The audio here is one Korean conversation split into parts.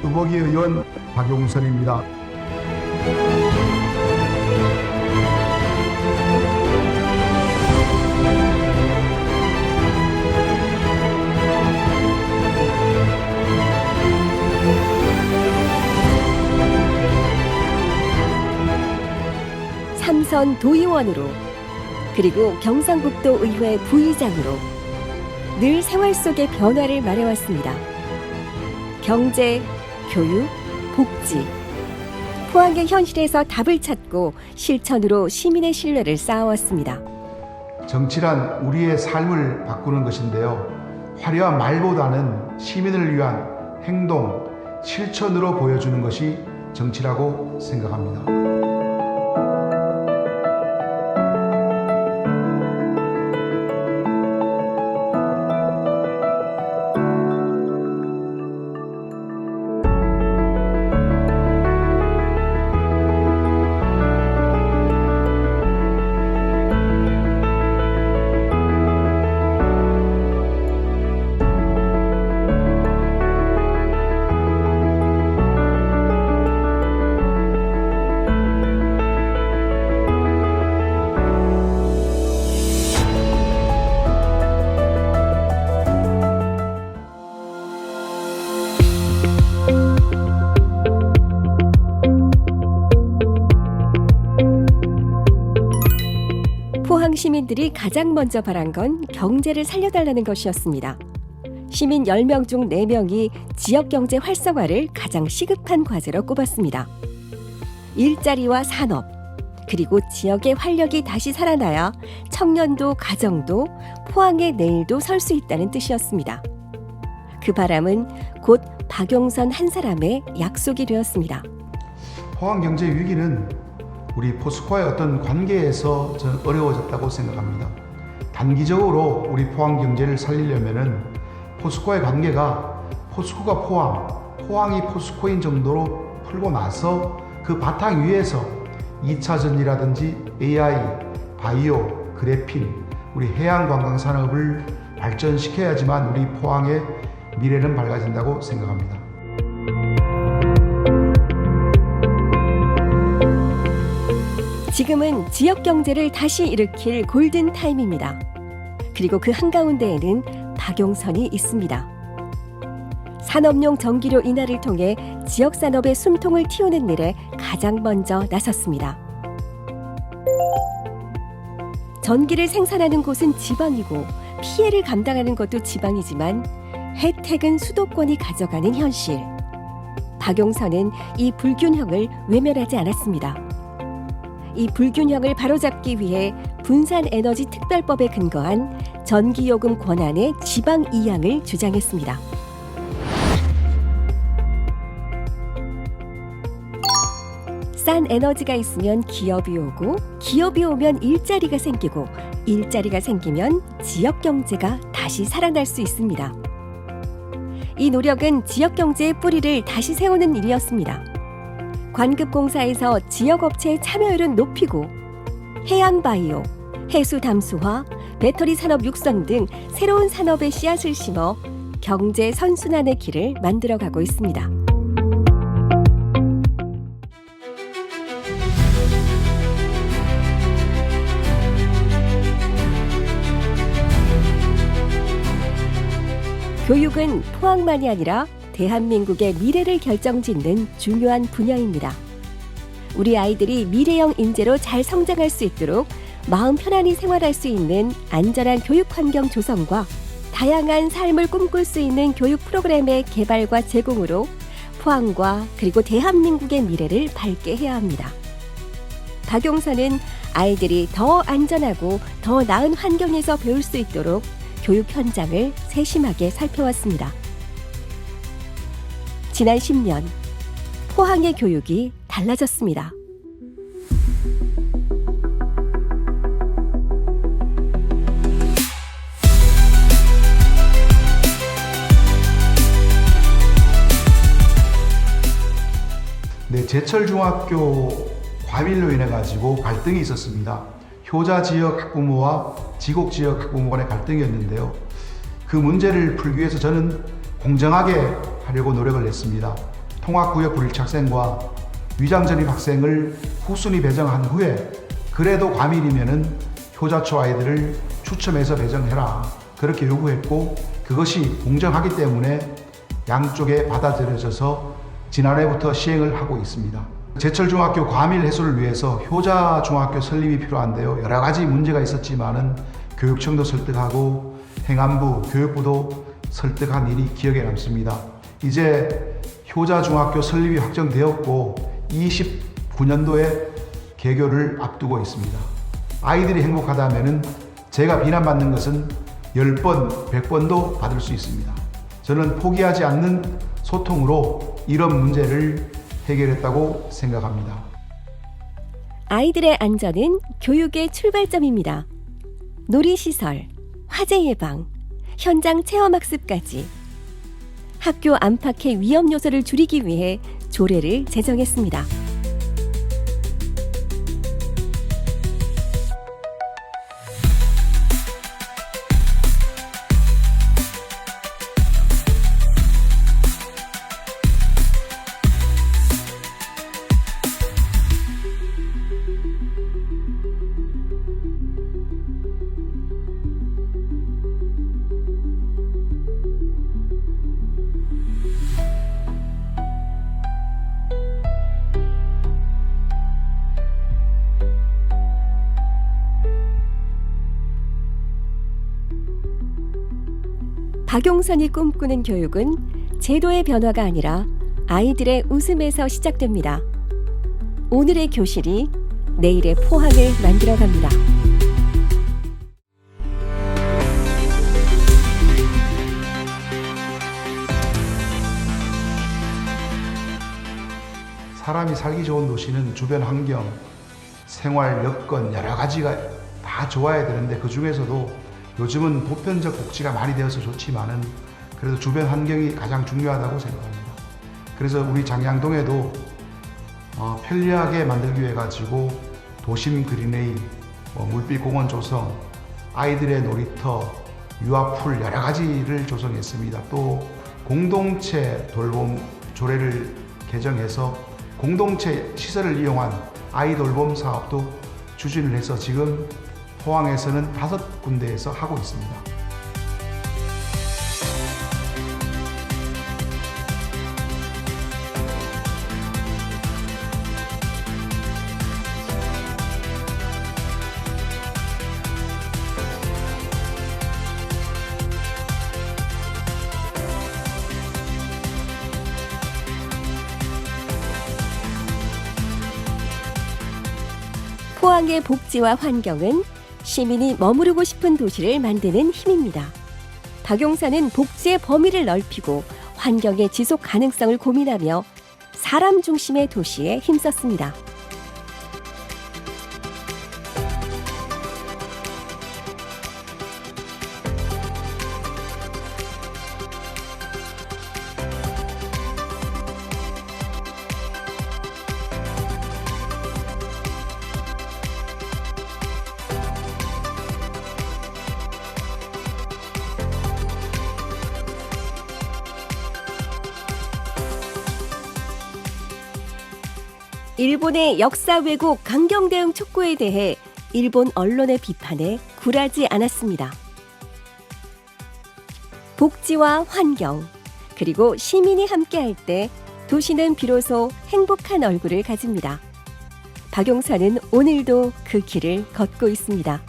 뚜벅이 의원 박용선입니다. 삼선 도의원으로 그리고 경상북도 의회 부의장으로 늘 생활 속의 변화를 말해왔습니다. 경제, 교육, 복지, 포항의 현실에서 답을 찾고 실천으로 시민의 신뢰를 쌓아왔습니다. 정치란 우리의 삶을 바꾸는 것인데요. 화려한 말보다는 시민을 위한 행동, 실천으로 보여주는 것이 정치라고 생각합니다. 포항 시민들이 가장 먼저 바란 건 경제를 살려달라는 것이었습니다. 시민 10명 중 4명이 지역경제 활성화를 가장 시급한 과제로 꼽았습니다. 일자리와 산업, 그리고 지역의 활력이 다시 살아나야 청년도 가정도 포항의 내일도 설 수 있다는 뜻이었습니다. 그 바람은 곧 박용선 한 사람의 약속이 되었습니다. 포항 경제 위기는 우리 포스코와의 어떤 관계에서 저는 어려워졌다고 생각합니다. 단기적으로 우리 포항 경제를 살리려면은 포스코와의 관계가 포스코가 포항, 포항이 포스코인 정도로 풀고 나서 그 바탕 위에서 2차 전지라든지 AI, 바이오, 그래핀, 우리 해양 관광 산업을 발전시켜야지만 우리 포항의 미래는 밝아진다고 생각합니다. 지금은 지역 경제를 다시 일으킬 골든 타임입니다. 그리고 그 한가운데에는 박용선이 있습니다. 산업용 전기료 인하를 통해 지역 산업의 숨통을 틔우는 일에 가장 먼저 나섰습니다. 전기를 생산하는 곳은 지방이고 피해를 감당하는 것도 지방이지만 혜택은 수도권이 가져가는 현실. 박용선은 이 불균형을 외면하지 않았습니다. 이 불균형을 바로잡기 위해 분산에너지특별법에 근거한 전기요금 권한의 지방 이양을 주장했습니다. 싼 에너지가 있으면 기업이 오고, 기업이 오면 일자리가 생기고, 일자리가 생기면 지역 경제가 다시 살아날 수 있습니다. 이 노력은 지역 경제의 뿌리를 다시 세우는 일이었습니다. 관급공사에서 지역업체의 참여율을 높이고 해양바이오, 해수담수화, 배터리 산업 육성 등 새로운 산업의 씨앗을 심어 경제 선순환의 길을 만들어가고 있습니다. 교육은 포항만이 아니라 대한민국의 미래를 결정짓는 중요한 분야입니다. 우리 아이들이 미래형 인재로 잘 성장할 수 있도록 마음 편안히 생활할 수 있는 안전한 교육 환경 조성과 다양한 삶을 꿈꿀 수 있는 교육 프로그램의 개발과 제공으로 포항과 그리고 대한민국의 미래를 밝게 해야 합니다. 박용선은 아이들이 더 안전하고 더 나은 환경에서 배울 수 있도록 교육 현장을 세심하게 살펴왔습니다. 지난 10년, 포항의 교육이 달라졌습니다. 네, 제철중학교 과밀로 인해 가지고 갈등이 있었습니다. 효자 지역 학부모와 지곡 지역 학부모 간의 갈등이었는데요. 그 문제를 풀기 위해서 저는 공정하게 하려고 노력을 했습니다. 통학구역 불일착생과 위장전입 학생을 후순위 배정한 후에 그래도 과밀이면은 효자초 아이들을 추첨해서 배정해라, 그렇게 요구했고, 그것이 공정하기 때문에 양쪽에 받아들여져서 지난해부터 시행을 하고 있습니다. 제철중학교 과밀 해소를 위해서 효자중학교 설립이 필요한데요. 여러 가지 문제가 있었지만은 교육청도 설득하고 행안부, 교육부도 설득한 일이 기억에 남습니다. 이제 효자중학교 설립이 확정되었고 29년도에 개교를 앞두고 있습니다. 아이들이 행복하다면은 제가 비난받는 것은 10번, 100번도 받을 수 있습니다. 저는 포기하지 않는 소통으로 이런 문제를 해결했다고 생각합니다. 아이들의 안전은 교육의 출발점입니다. 놀이시설, 화재 예방, 현장 체험학습까지 학교 안팎의 위험 요소를 줄이기 위해 조례를 제정했습니다. 박용선이 꿈꾸는 교육은 제도의 변화가 아니라 아이들의 웃음에서 시작됩니다. 오늘의 교실이 내일의 포항을 만들어갑니다. 사람이 살기 좋은 도시는 주변 환경, 생활 여건 여러 가지가 다 좋아야 되는데, 그 중에서도 요즘은 보편적 복지가 많이 되어서 좋지만은 그래도 주변 환경이 가장 중요하다고 생각합니다. 그래서 우리 장양동에도 편리하게 만들기 위해 가지고 도심 그린웨이, 물빛공원 조성, 아이들의 놀이터, 유아풀 여러 가지를 조성했습니다. 또 공동체 돌봄 조례를 개정해서 공동체 시설을 이용한 아이 돌봄 사업도 추진을 해서 지금 포항에서는 5군데에서 하고 있습니다. 포항의 복지와 환경은 시민이 머무르고 싶은 도시를 만드는 힘입니다. 박용선은 복지의 범위를 넓히고 환경의 지속 가능성을 고민하며 사람 중심의 도시에 힘썼습니다. 일본의 역사 왜곡 강경 대응 촉구에 대해 일본 언론의 비판에 굴하지 않았습니다. 복지와 환경, 그리고 시민이 함께할 때 도시는 비로소 행복한 얼굴을 가집니다. 박용선은 오늘도 그 길을 걷고 있습니다.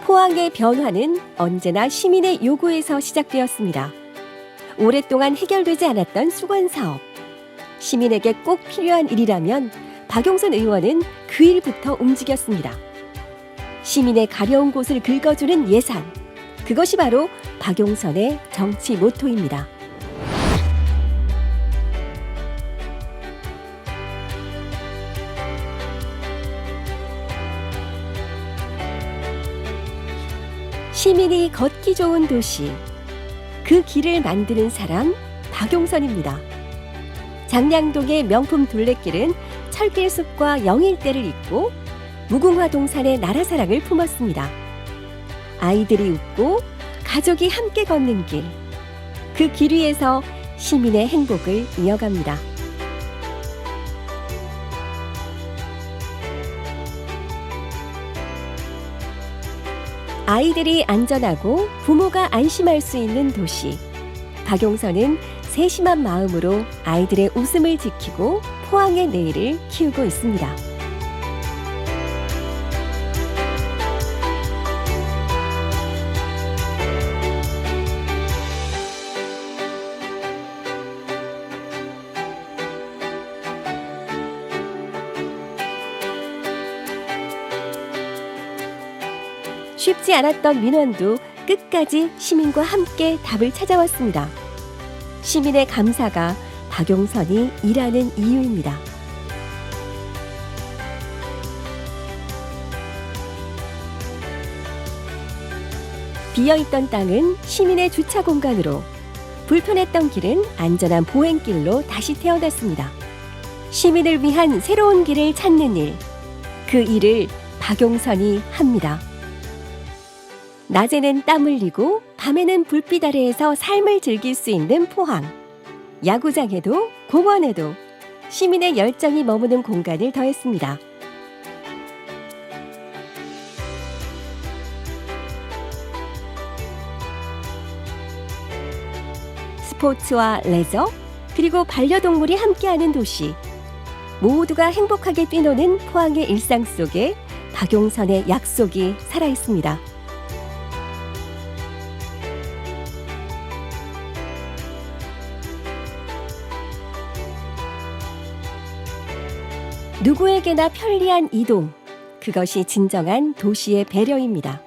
포항의 변화는 언제나 시민의 요구에서 시작되었습니다. 오랫동안 해결되지 않았던 수건 사업. 시민에게 꼭 필요한 일이라면 박용선 의원은 그 일부터 움직였습니다. 시민의 가려운 곳을 긁어주는 예산. 그것이 바로 박용선의 정치 모토입니다. 시민이 걷기 좋은 도시, 그 길을 만드는 사람 박용선입니다. 장량동의 명품 둘레길은 철길숲과 영일대를 잇고 무궁화 동산의 나라 사랑을 품었습니다. 아이들이 웃고 가족이 함께 걷는 길, 그 길 위에서 시민의 행복을 이어갑니다. 아이들이 안전하고 부모가 안심할 수 있는 도시. 박용선은 세심한 마음으로 아이들의 웃음을 지키고 포항의 내일을 키우고 있습니다. 쉽지 않았던 민원도 끝까지 시민과 함께 답을 찾아왔습니다. 시민의 감사가 박용선이 일하는 이유입니다. 비어있던 땅은 시민의 주차 공간으로, 불편했던 길은 안전한 보행길로 다시 태어났습니다. 시민을 위한 새로운 길을 찾는 일, 그 일을 박용선이 합니다. 낮에는 땀 흘리고 밤에는 불빛 아래에서 삶을 즐길 수 있는 포항. 야구장에도 공원에도 시민의 열정이 머무는 공간을 더했습니다. 스포츠와 레저, 그리고 반려동물이 함께하는 도시. 모두가 행복하게 뛰노는 포항의 일상 속에 박용선의 약속이 살아있습니다. 누구에게나 편리한 이동, 그것이 진정한 도시의 배려입니다.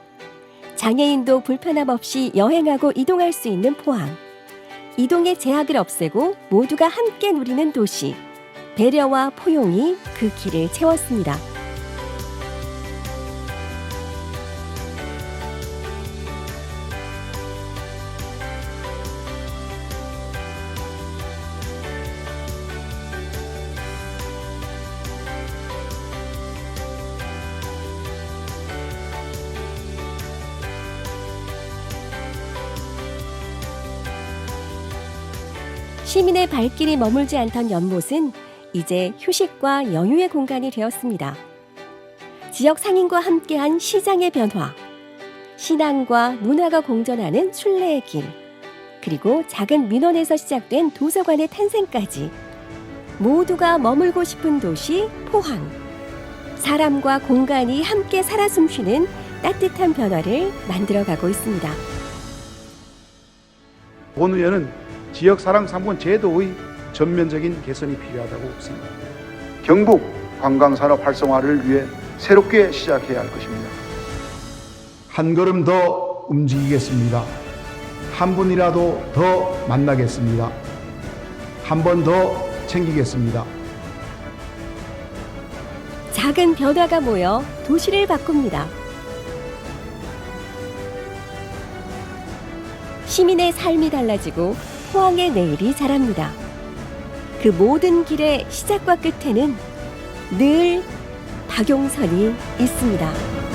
장애인도 불편함 없이 여행하고 이동할 수 있는 포항. 이동의 제약을 없애고 모두가 함께 누리는 도시. 배려와 포용이 그 길을 채웠습니다. 시민의 발길이 머물지 않던 연못은 이제 휴식과 여유의 공간이 되었습니다. 지역 상인과 함께한 시장의 변화, 신앙과 문화가 공존하는 순례의 길, 그리고 작은 민원에서 시작된 도서관의 탄생까지 모두가 머물고 싶은 도시 포항. 사람과 공간이 함께 살아 숨쉬는 따뜻한 변화를 만들어가고 있습니다. 본의회는 지역사랑 3권 제도의 전면적인 개선이 필요하다고 생각합니다. 경북 관광산업 활성화를 위해 새롭게 시작해야 할 것입니다. 한 걸음 더 움직이겠습니다. 한 분이라도 더 만나겠습니다. 한 번 더 챙기겠습니다. 작은 변화가 모여 도시를 바꿉니다. 시민의 삶이 달라지고 포항의 내일이 자랍니다. 그 모든 길의 시작과 끝에는 늘 박용선이 있습니다.